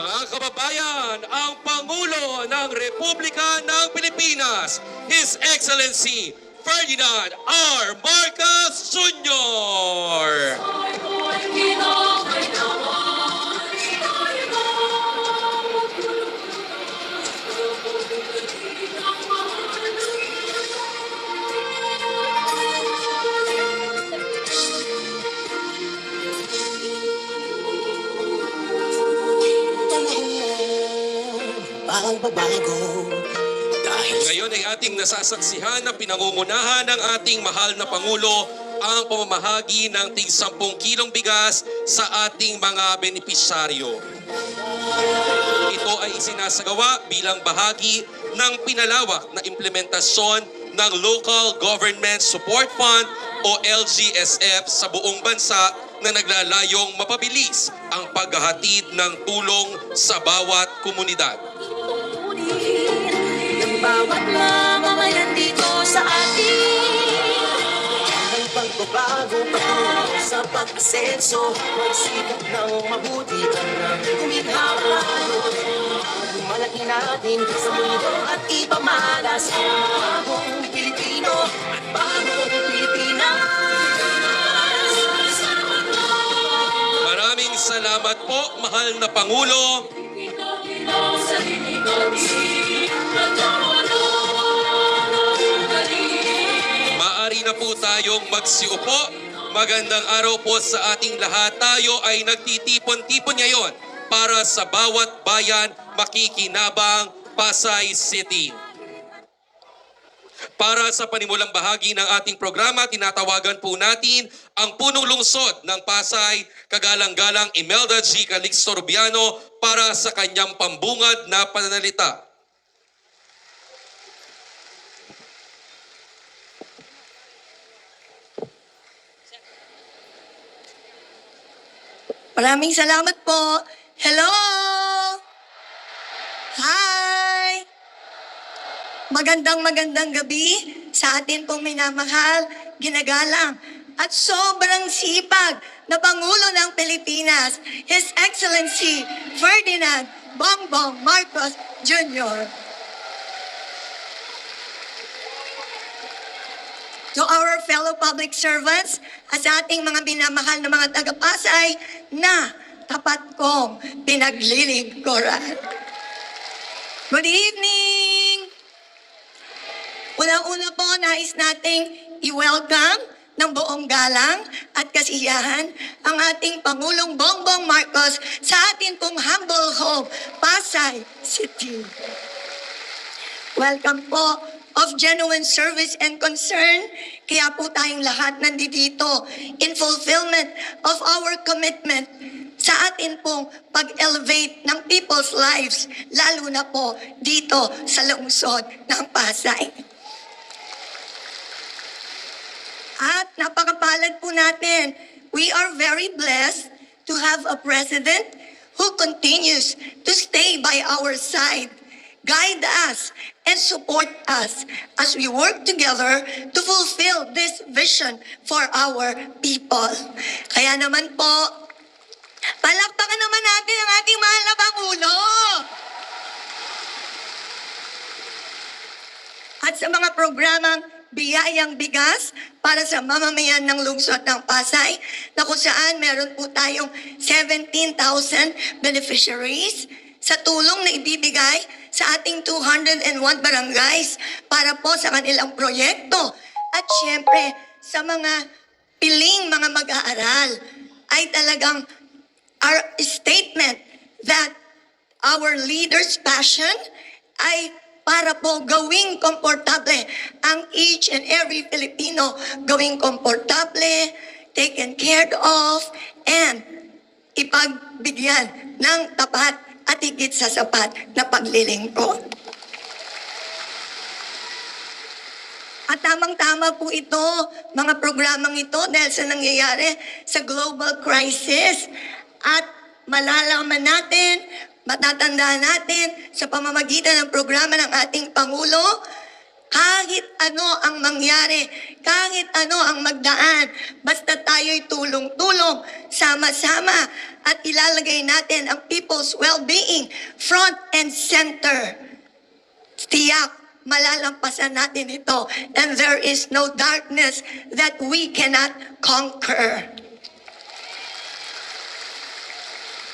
Mga kababayan, ang Pangulo ng Republika ng Pilipinas, His Excellency Ferdinand R. Marcos Jr. Bago dahil Ngayon ay ating nasasaksihan na pinangungunahan ng ating mahal na Pangulo ang pamamahagi ng tig 10 kilong bigas sa ating mga benepisyaryo. Ito ay isinasagawa bilang bahagi ng pinalawak na implementasyon ng Local Government Support Fund o LGSF sa buong bansa na naglalayong mapabilis ang paghahatid ng tulong sa bawat komunidad. ng bawat mamamayan dito sa atin. Ang pagbabago patungo sa pag-asenso, magsikap ng mabuti ang kuminhawa. Lumalaki natin sa mundo at ipamalas ang bagong Pilipino at bagong Pilipinas. Maraming salamat po, mahal na Pangulo. Maaari na po tayong magsiupo. Magandang araw po sa ating lahat. Tayo ay nagtitipon-tipon ngayon para sa bawat bayan makikinabang Pasay City. Para sa panimulang bahagi ng ating programa, tinatawagan po natin ang punong lungsod ng Pasay, kagalang-galang Imelda G. Calixto Rubiano para sa kanyang pambungad na pananalita. Maraming salamat po. Hello! Hi! Magandang gabi sa atin pong minamahal, ginagalang, at sobrang sipag na Pangulo ng Pilipinas, His Excellency Ferdinand Bongbong Marcos Jr. To our fellow public servants, at sa ating mga minamahal na mga taga-Pasay na tapat kong pinaglilingkuran. Good evening! Unang-una po, nais nating i-welcome ng buong galang at kasiyahan ang ating Pangulong Bongbong Marcos sa ating pong humble home, Pasay City. Welcome po of genuine service and concern. Kaya po tayong lahat nandito in fulfillment of our commitment sa atin pong pag-elevate ng people's lives, lalo na po dito sa lungsod ng Pasay. At napakapalad po natin, we are very blessed to have a president who continues to stay by our side, guide us, and support us as we work together to fulfill this vision for our people. Kaya naman po, palakpakan naman natin ang ating mahal na Pangulo. At sa mga programang biyayang bigas para sa mamamayan ng lungsod ng Pasay, na kung saan meron po tayong 17,000 beneficiaries sa tulong na ibibigay sa ating 201 barangays para po sa kanilang proyekto. At syempre, sa mga piling mga mag-aaral, ay talagang our statement that our leaders' passion ay para po gawing komportable ang each and every Filipino, gawing komportable, taken care of, and ipagbigyan ng tapat at higit sa sapat na paglilingkod. At tamang-tama po ito, mga programang ito, dahil sa nangyayari sa global crisis. At malalaman natin, matatandaan natin sa pamamagitan ng programa ng ating Pangulo Kahit ano ang mangyari, kahit ano ang magdaan, basta tayo'y tulong-tulong, sama-sama, at ilalagay natin ang people's well-being front and center. Tiyak, malalampasan natin ito, and there is no darkness that we cannot conquer.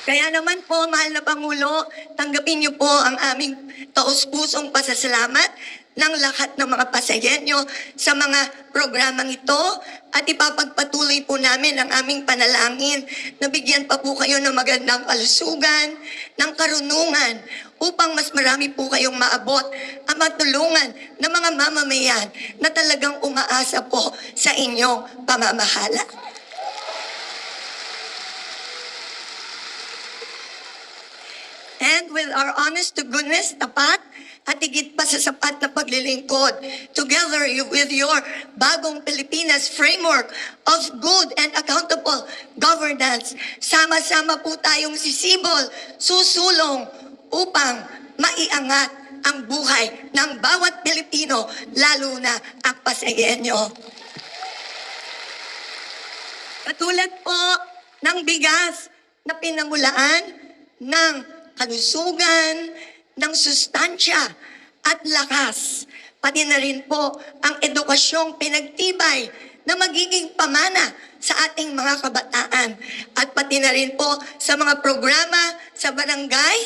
Kaya naman po, mahal na Pangulo, tanggapin niyo po ang aming taus-pusong pasasalamat ng lahat ng mga pasayenyo sa mga programang ito at ipapagpatuloy po namin ang aming panalangin na bigyan pa po kayo ng magandang kalusugan, ng karunungan upang mas marami po kayong maabot at matulungan ng mga mamamayan na talagang umaasa po sa inyong pamamahala. And with our honest to goodness, tapat, at higit pa sa sapat na paglilingkod, together with your bagong Pilipinas framework of good and accountable governance, sama-sama po tayong sisibol, susulong upang maiangat ang buhay ng bawat Pilipino, lalo na ang Pasayenyo. Katulad po ng bigas na pinamulaan ng kalusugan, ng sustansya at lakas. Pati na rin po ang edukasyong pinagtibay na magiging pamana sa ating mga kabataan. At pati na rin po sa mga programa sa barangay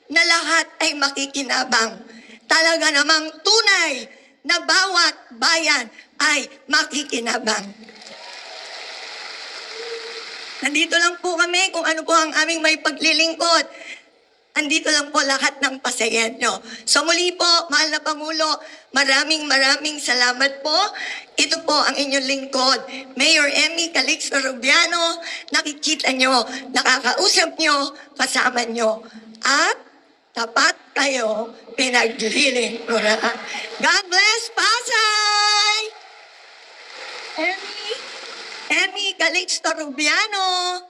na lahat ay makikinabang. Talaga namang tunay na bawat bayan ay makikinabang. Nandito lang po kami kung ano po ang aming may paglilingkod. Andito lang po lahat ng Pasayenyo. So muli po, mahal na Pangulo, maraming salamat po. Ito po ang inyong lingkod, Mayor Emmy Calixto Rubiano. Nakikita nyo, nakakausap nyo, kasama nyo. At tapat kayo, pinaglilingkuran. God bless Pasay! Emmy Calixto Rubiano,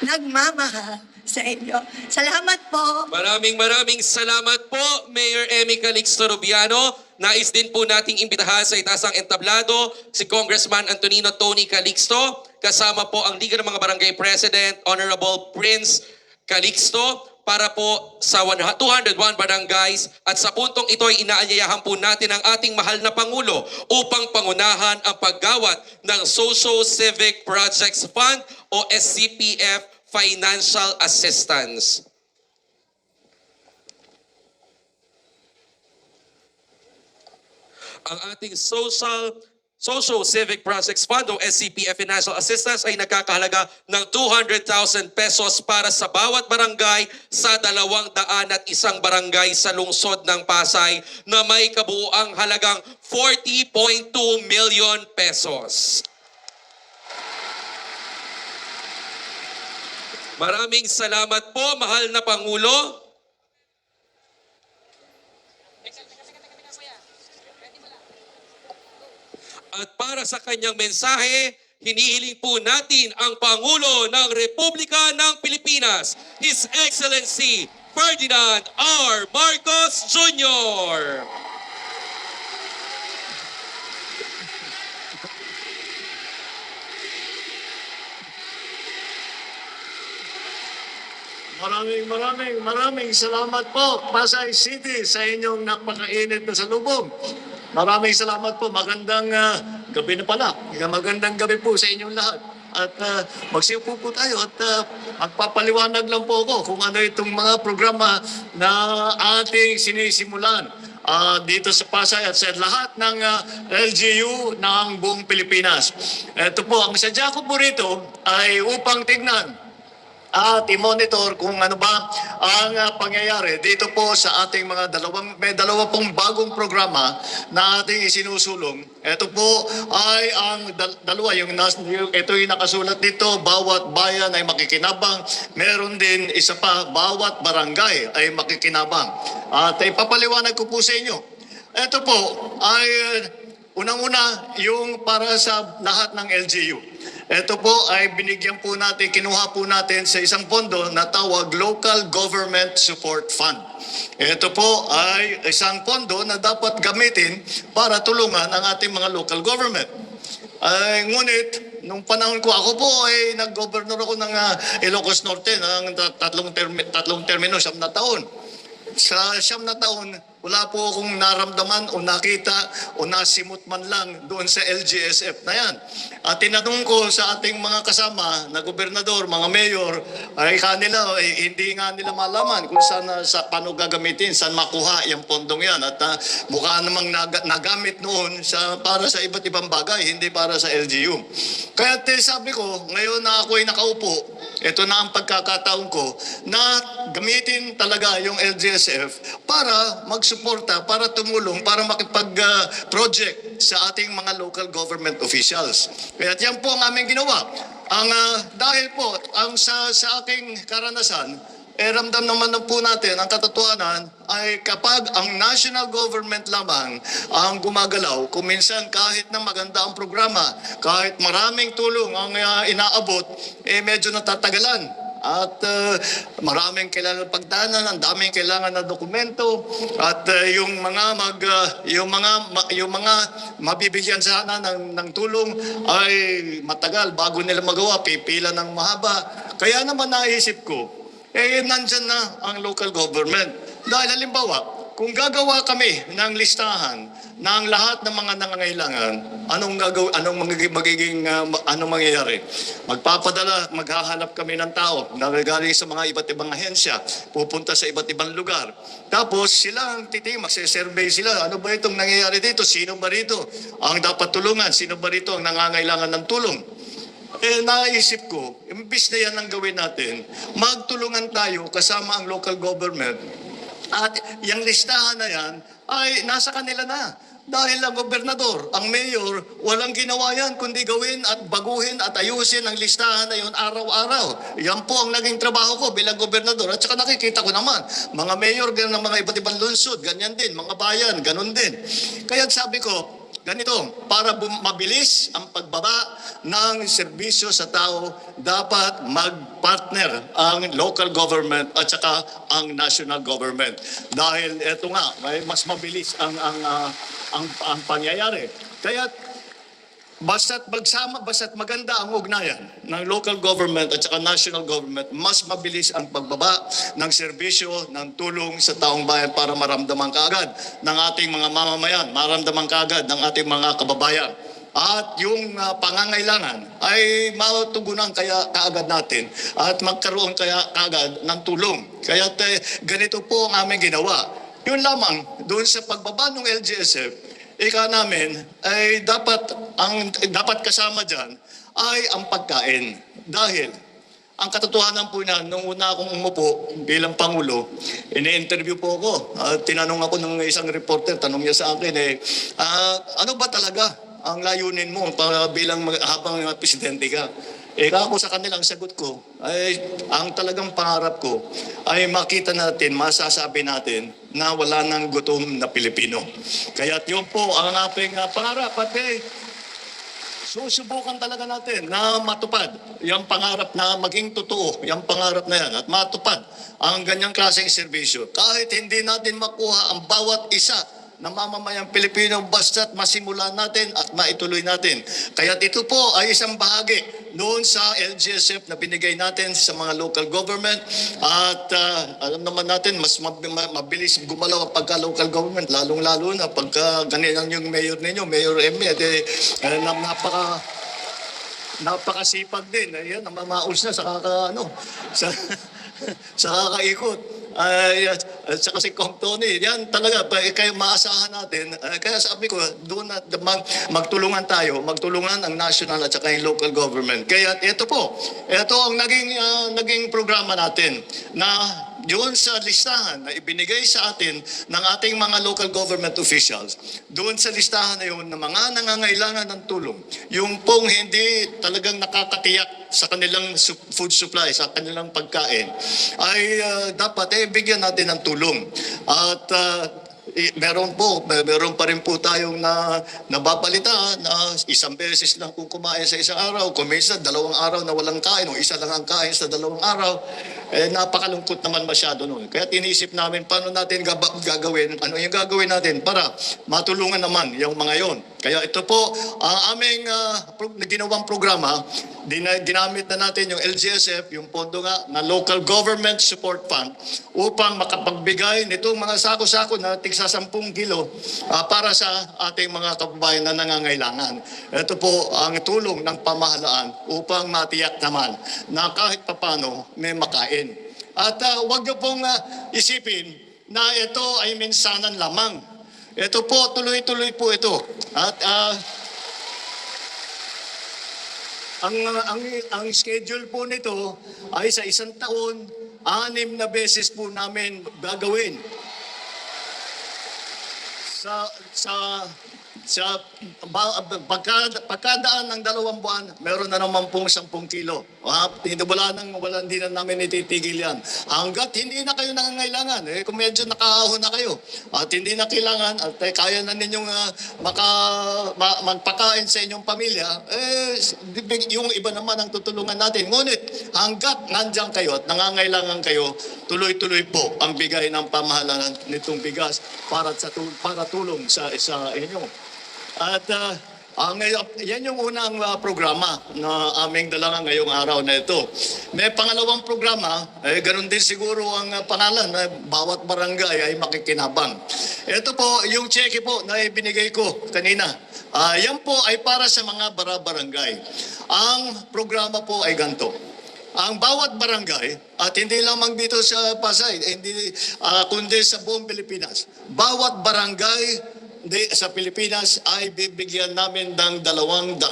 nagmamahal sa inyo. Salamat po. Maraming salamat po, Mayor Emmy Calixto Rubiano. Nais din po nating imbitahan sa itasang entablado si Congressman Antonino Tony Calixto, kasama po ang Liga ng mga Barangay President, Honorable Prince Calixto, para po sa 201 barangays. At sa puntong ito ay inaanyayahan po natin ang ating mahal na Pangulo upang pangunahan ang paggawat ng Social Civic Projects Fund o SCPF Financial Assistance. Ang ating Social Civic Projects Fund o SCPF Financial Assistance ay nagkakahalaga ng 200,000 pesos para sa bawat barangay sa 201 barangay sa lungsod ng Pasay na may kabuuang halagang 40.2 million pesos. Maraming salamat po, mahal na Pangulo. At para sa kanyang mensahe, hinihiling po natin ang Pangulo ng Republika ng Pilipinas, His Excellency Ferdinand R. Marcos Jr. Maraming salamat po, Pasay City, sa inyong napakainit na salubong. Maraming salamat po. Magandang gabi na pala. Magandang gabi po sa inyong lahat. At magsiupo po tayo at magpapaliwanag lang po ako kung ano itong mga programa na ating sinisimulan dito sa Pasay at sa lahat ng LGU ng buong Pilipinas. Ito po, ang sadya ko po rito ay upang tignan at i-monitor kung ano ba ang pangyayari dito po sa ating may dalawa pong bagong programa na ating isinusulong. Ito po ay ang dalawa, ito yung nakasulat dito, bawat bayan ay makikinabang. Meron din isa pa, bawat barangay ay makikinabang. At ipapaliwanag ko po sa inyo. Ito po ay unang-una yung para sa lahat ng LGU. Ito po ay binigyan po natin, kinuha po natin sa isang pondo na tawag Local Government Support Fund. Ito po ay isang pondo na dapat gamitin para tulungan ang ating mga local government. Ngunit, nung panahon ko, ako po ay nag-governor ako ng Ilocos Norte ng tatlong termino, 7 na taon. Sa 7 na taon, wala po akong naramdaman o nakita o nasimot man lang doon sa LGSF na yan. At tinanong ko sa ating mga kasama na gobernador, mga mayor, ay kanila, hindi nga nila malaman kung saan, paano gagamitin, saan makuha yung pondong yan. At mukha namang nagamit noon para sa iba't ibang bagay, hindi para sa LGU. Kaya sabi ko, ngayon na ako'y nakaupo, ito na ang pagkakataon ko na gamitin talaga yung LGSF para magsuporta, para tumulong, para makipag-project sa ating mga local government officials. Kaya yan po ang aming ginawa. Dahil po, sa aking karanasan, ramdam naman na po natin, ang katotohanan ay kapag ang national government lamang ang gumagalaw, kuminsan kahit na maganda ang programa, kahit maraming tulong ang inaabot, medyo natatagalan. At maraming kailangan pagdanan, ang daming kailangan na dokumento at yung mga mabibigyan sana ng tulong ay matagal bago nila magawa, pipila ng mahaba. Kaya naman naisip ko, nandyan na ang local government. Dahil halimbawa, kung gagawa kami ng listahan ng lahat ng mga nangangailangan, anong mangyayari? Maghahanap kami ng tao na galing sa mga iba't ibang ahensya, pupunta sa iba't ibang lugar. Tapos sila ang magse-survey sila. Ano ba itong nangyayari dito? Sino ba rito ang dapat tulungan? Sino ba rito ang nangangailangan ng tulong? Naisip ko, imbis na yan ang gawin natin, magtulungan tayo kasama ang local government. At yung listahan na yan ay nasa kanila na. Dahil ang gobernador, ang mayor, walang ginawa yan kundi gawin at baguhin at ayusin ang listahan na yun araw-araw. Yan po ang naging trabaho ko bilang gobernador. At saka nakikita ko naman, mga mayor ng mga iba't ibang lungsod, ganyan din, mga bayan, ganun din. Kaya sabi ko, ganito, para mabilis ang pagbaba ng serbisyo sa tao, dapat mag-partner ang local government at saka ang national government. Dahil eto nga, mas mabilis ang pangyayari. Kaya basta't maganda ang ugnayan ng local government at saka national government, mas mabilis ang pagbaba ng serbisyo, ng tulong sa taong bayan para maramdaman kaagad ng ating mga mamamayan, maramdaman kaagad ng ating mga kababayan. At yung pangangailangan ay matugunan kaya kaagad natin at magkaroon kaya kaagad ng tulong. Kaya ganito po ang aming ginawa. Yun lamang, doon sa pagbaba ng LGSF, namin ay dapat kasama dyan ay ang pagkain. Dahil ang katotohanan po na nung una akong umupo bilang Pangulo, ini-interview po ako. Tinanong ako ng isang reporter, tanong niya sa akin, ano ba talaga ang layunin mo bilang habang presidente ka? Ako sa kanilang sagot ko, ay ang talagang pangarap ko ay makita natin, masasabi natin na wala nang gutom na Pilipino. Kaya yun po ang aking pangarap at susubukan talaga natin na matupad yung pangarap na maging totoo, yung pangarap na yan at matupad ang ganyang klaseng serbisyo. Kahit hindi natin makuha ang bawat isa na mamamayang Pilipino basta't masimulan natin at maituloy natin. Kaya ito po ay isang bahagi noon sa LGSF na binigay natin sa mga local government at alam naman natin mas mabilis gumalaw ang pagka-local government, lalong-lalo na pagka ganyan yung mayor ninyo, Mayor Emmy, napakasipag din. Ayan, namamaos na sa sa kakaikot. At saka si Kong Tony, yan talaga, kayo maasahan natin. Kaya sabi ko, doon na magtulungan tayo, magtulungan ang national at saka yung local government. Kaya ito ang naging programa natin na doon sa listahan na ibinigay sa atin ng ating mga local government officials, doon sa listahan na yun na mga nangangailangan ng tulong, yung pong hindi talagang nakakatiyak sa kanilang food supply, sa kanilang pagkain, ay dapat bigyan natin ng tulong. At meron pa rin po tayong nababalita na isang beses lang kung kumain sa isang araw, kung minsan 2 araw na walang kain, o isa lang ang kain sa 2 araw, napakalungkot naman masyado noon. Kaya tinisip namin paano natin gagawin, ano yung gagawin natin para matulungan naman yung mga yon. Kaya ito po, ang aming ginawang programa, ginamit na natin yung LGSF, yung pondo nga na Local Government Support Fund, upang makapagbigay nitong mga sako-sako na tigsa 10 kilo para sa ating mga kababayan na nangangailangan. Ito po ang tulong ng pamahalaan upang matiyak naman na kahit papano may makain. At huwag niyo pong isipin na ito ay minsanan lamang. Ito po, tuloy-tuloy po ito. At ang schedule po nito ay sa 1 taon, 6 na beses po namin gagawin. Pagkadaan ng 2 buwan, meron na naman pong 10 kilo. Hindi na namin ititigil yan. Hanggat hindi na kayo nangangailangan, kung medyo nakahon na kayo, at hindi na kailangan, at kaya na ninyong magpakain sa inyong pamilya, yung iba naman ang tutulungan natin. Ngunit, hanggat nandyan kayo at nangangailangan kayo, tuloy-tuloy po ang bigay ng pamahalaan nitong bigas para tulong sa inyo. At yan yung unang programa na aming dala ngayong araw na ito. May pangalawang programa, ganun din siguro ang pangalan na bawat barangay ay makikinabang. Ito po, yung cheque po na ibinigay ko kanina. Yan po ay para sa mga barangay. Ang programa po ay ganito. Ang bawat barangay, at hindi lamang dito sa Pasay, kundi sa buong Pilipinas, bawat barangay sa Pilipinas ay bibigyan namin ng 200,000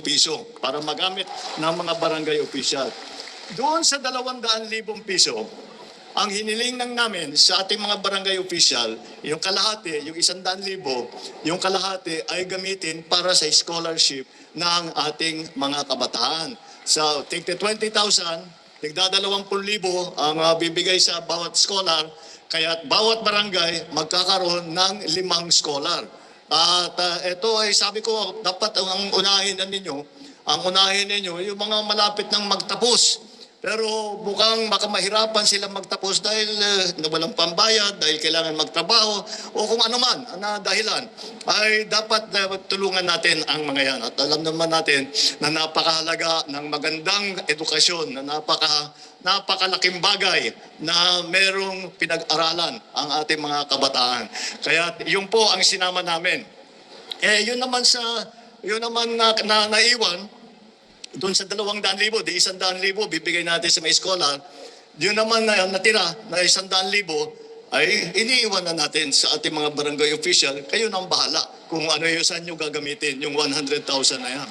piso para magamit ng mga barangay official. Doon sa 200,000 piso, ang hiniling ng namin sa ating mga barangay official, yung kalahati, yung 100,000, yung kalahati ay gamitin para sa scholarship ng ating mga kabataan. So, take the 20,000, tigda 20,000 ang bibigay sa bawat scholar, kaya bawat barangay magkakaroon ng 5 scholar. At ito ay sabi ko, dapat ang unahin ninyo, yung mga malapit ng magtapos. Pero mukhang baka mahirapan sila magtapos dahil walang pambayad, dahil kailangan magtrabaho, o kung ano man na dahilan, ay dapat tulungan natin ang mga yan. At alam naman natin na napakahalaga ng magandang edukasyon, na napakalaking bagay na merong pinag-aralan ang ating mga kabataan. Kaya yun po ang sinama namin. Yun naman na naiwan, doon sa 200,000, di 100,000 bibigay natin sa mga scholar. Yun naman na natira na 100,000 ay iniiwan na natin sa ating mga barangay official. Kayo nang bahala kung ano yung saan nyo gagamitin, yung 100,000 na yan.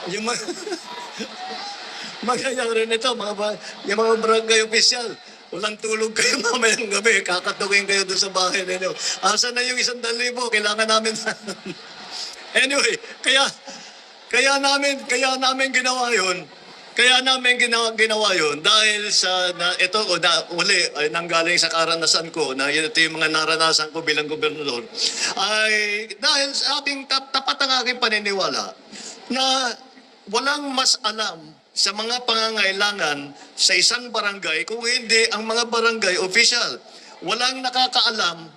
Yung magyayari nito, yung mga barangay official, walang tulog kayo mamayang gabi, kakatugin kayo doon sa bahay ninyo. Asa na yung 100,000? Kailangan namin. Anyway, kaya namin ginawa yun. Kaya namin ginawa yun dahil sa ito uli ay nanggaling sa karanasan ko na ito yung mga naranasan ko bilang gobernador, ay dahil sa aking tapat ang aking paniniwala na walang mas alam sa mga pangangailangan sa isang barangay kung hindi ang mga barangay official. Walang nakakaalam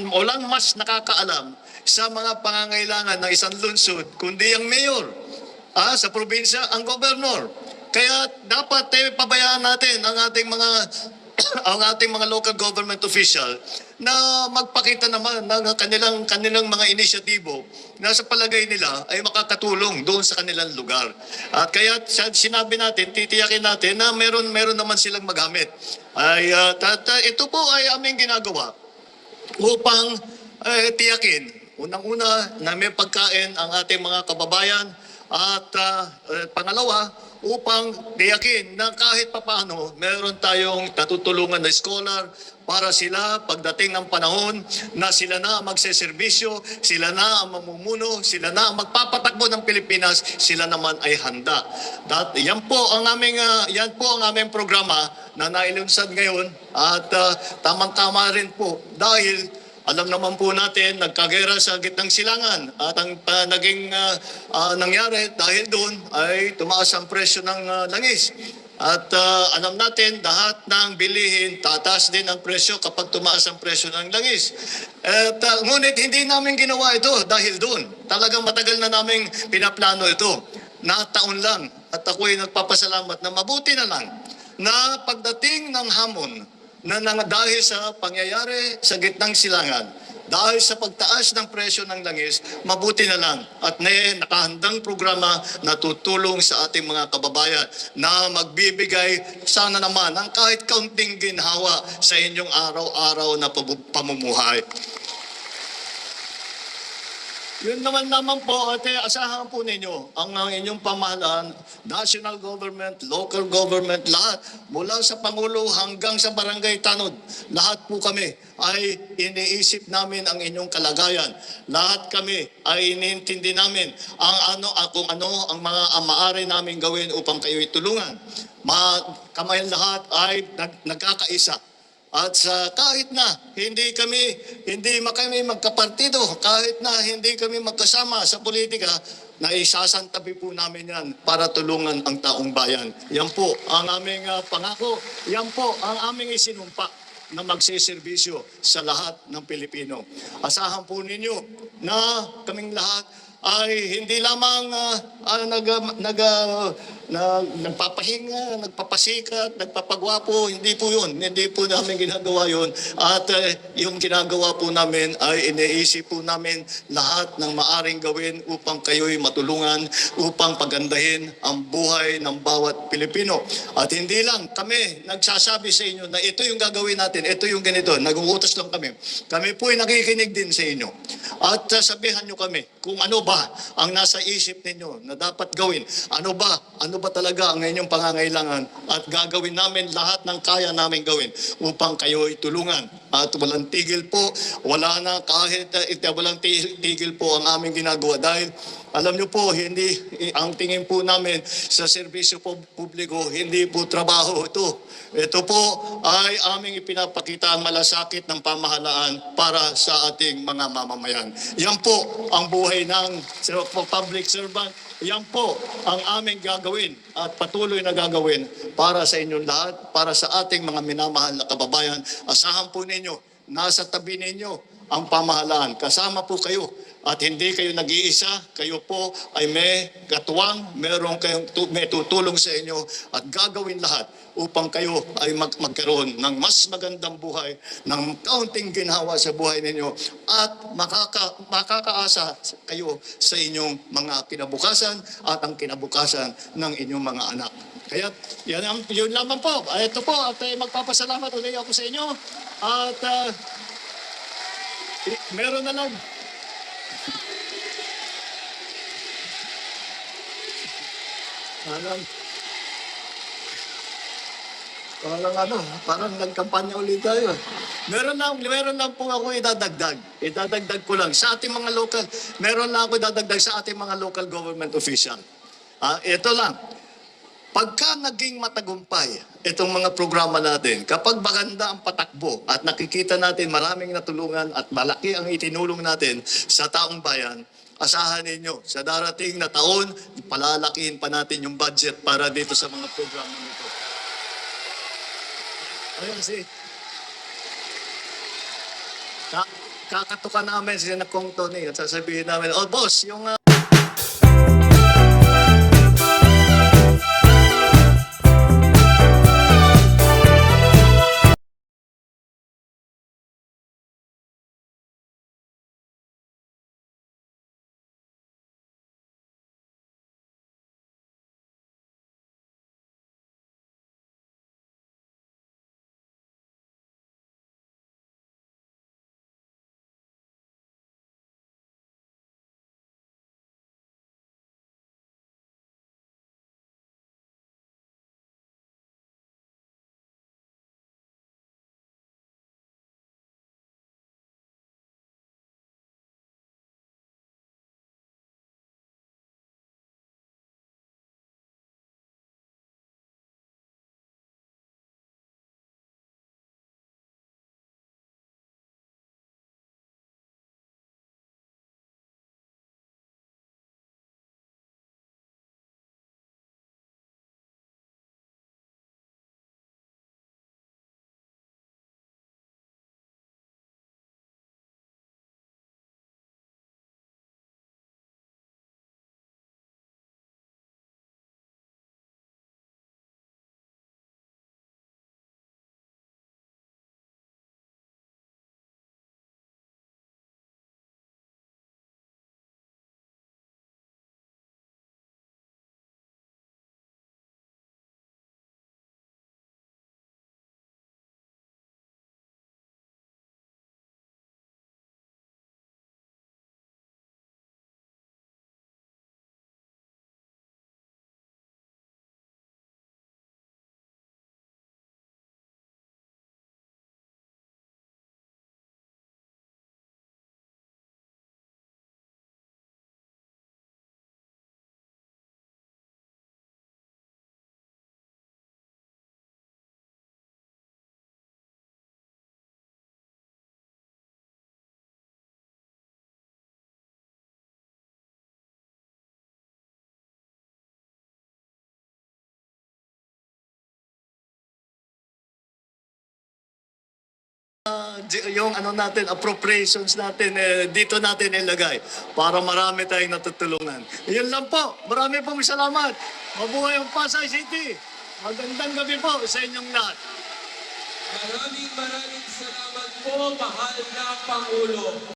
walang mas nakakaalam sa mga pangangailangan ng isang lungsod kundi ang mayor. Sa probinsya, ang gobernador. Kaya dapat pabayaan natin ang ating mga local government official na magpakita naman ng kanilang mga inisyatibo na sa palagay nila ay makakatulong doon sa kanilang lugar. At kaya sinabi natin, titiyakin natin na meron naman silang magamit. Ito po ay aming ginagawa upang tiyakin, unang-una, na may pagkain ang ating mga kababayan. At pangalawa, upang tiyakin na kahit papano meron tayong natutulungan na scholar para sila pagdating ng panahon na sila na ang magseserbisyo, sila na ang mamumuno, sila na ang magpapatakbo ng Pilipinas, sila naman ay handa. Yan po ang aming programa na nailunsad ngayon at tamang-tama rin po dahil alam naman po natin, nagkagera sa gitnang silangan at ang naging nangyari dahil doon ay tumaas ang presyo ng langis. At alam natin, lahat ng bilihin, tataas din ang presyo kapag tumaas ang presyo ng langis. At, ngunit hindi namin ginawa ito dahil doon. Talagang matagal na namin pinaplano ito. Nataon lang. At ako'y nagpapasalamat na mabuti na lang na pagdating ng hamon na dahil sa pangyayari sa gitnang silangan, dahil sa pagtaas ng presyo ng langis, mabuti na lang at nakahandang programa na tutulong sa ating mga kababayan na magbibigay sana naman ng kahit kaunting ginhawa sa inyong araw-araw na pamumuhay. Yun naman po, at asahan po ninyo ang inyong pamahalaan, national government, local government, lahat, mula sa Pangulo hanggang sa barangay tanod, lahat po kami ay iniisip namin ang inyong kalagayan. Lahat kami ay iniintindi namin kung ano ang mga maaari namin gawin upang kayo'y tulungan. Kamay lahat ay nagkakaisa. At kahit na hindi kami magkapartido, kahit na hindi kami magkasama sa politika, na isasantabi po namin yan para tulungan ang taong bayan. Yan po ang aming pangako, yan po ang aming isinumpa na magsiservisyo sa lahat ng Pilipino. Asahan po ninyo na kaming lahat ay hindi lamang nagpapahinga, nagpapasikat, nagpapagwapo. Hindi po yun. Hindi po namin ginagawa yun. At yung ginagawa po namin ay iniisip po namin lahat ng maaring gawin upang kayo'y matulungan, upang pagandahin ang buhay ng bawat Pilipino. At hindi lang kami nagsasabi sa inyo na ito yung gagawin natin, ito yung ganito. Nag-uutos lang kami. Kami po ay nakikinig din sa inyo. At sabihan nyo kami kung ano ba ang nasa isip ninyo na dapat gawin. Ano ba talaga ang inyong pangangailangan at gagawin namin lahat ng kaya namin gawin upang kayo'y tulungan. At walang tigil po, walang tigil po ang aming ginagawa dahil alam niyo po, ang tingin po namin sa serbisyo publiko, hindi po trabaho ito. Ito po ay aming ipinapakita ang malasakit ng pamahalaan para sa ating mga mamamayan. Yan po ang buhay ng public servant. Yan po ang aming gagawin at patuloy na gagawin para sa inyong lahat, para sa ating mga minamahal na kababayan. Asahan po ninyo, nasa tabi ninyo ang pamahalaan. Kasama po kayo at hindi kayo nag-iisa. Kayo po ay may katuwang, may tutulong sa inyo at gagawin lahat upang kayo ay magkaroon ng mas magandang buhay, ng kaunting ginhawa sa buhay ninyo at makakaasa kayo sa inyong mga kinabukasan at ang kinabukasan ng inyong mga anak. Kaya yun lamang po. Ito po at magpapasalamat ulit ako sa inyo at meron na lang. Parang nagkampanya ulit tayo. Meron lang po ako idadagdag. Idadagdag ko lang sa ating mga local. Meron lang ako idadagdag sa ating mga local government official. Ito lang. Pagka naging matagumpay itong mga programa natin, kapag maganda ang patakbo at nakikita natin maraming natulungan at malaki ang itinulong natin sa taong bayan, asahan ninyo, sa darating na taon, palalakihin pa natin yung budget para dito sa mga programa nito. Ayun kakatukan namin si Kong Tony at sasabihin namin, oh boss, yung yung ano natin, appropriations natin, dito natin ilagay para marami tayong natutulungan. Yun lang po. Marami pong salamat. Mabuhay ang Pasay City. Magandang gabi po sa inyong lahat. Maraming salamat po, mahal na Pangulo.